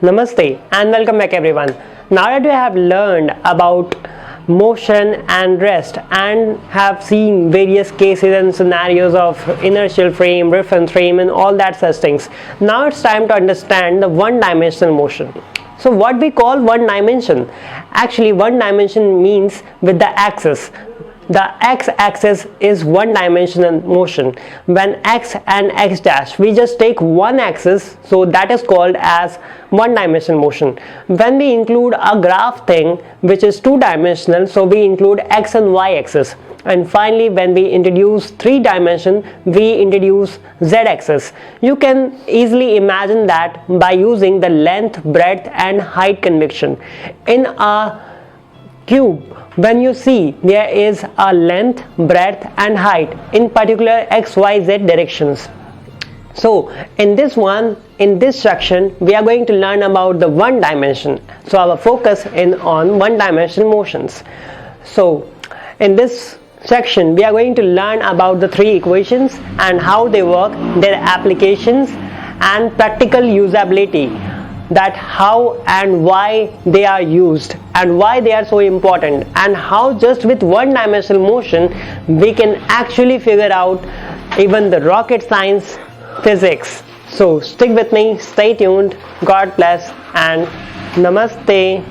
Namaste and welcome back everyone. Now that we have learned about motion and rest and have seen various cases and scenarios of inertial frame, reference frame and all that such things, now it's time to understand the one-dimensional motion. So what we call one dimension? Actually, one dimension means with the axis. The x-axis is one-dimensional motion. When x and x dash, we just take one axis, so that is called as one-dimensional motion. When we include a graph thing which is two-dimensional, so we include x and y axis. And finally, when we introduce three dimension, we introduce z-axis. You can easily imagine that by using the length, breadth and height convention. In a cube, when you see there is a length, breadth and height in particular x, y, z directions. So in this section we are going to learn about the one dimension. So our focus is on one dimensional motions. So in this section we are going to learn about the three equations and how they work, their applications and practical usability, that how and why they are used and why they are so important, and how just with one dimensional motion we can actually figure out even the rocket science, physics. So stick with me, stay tuned, God bless and Namaste.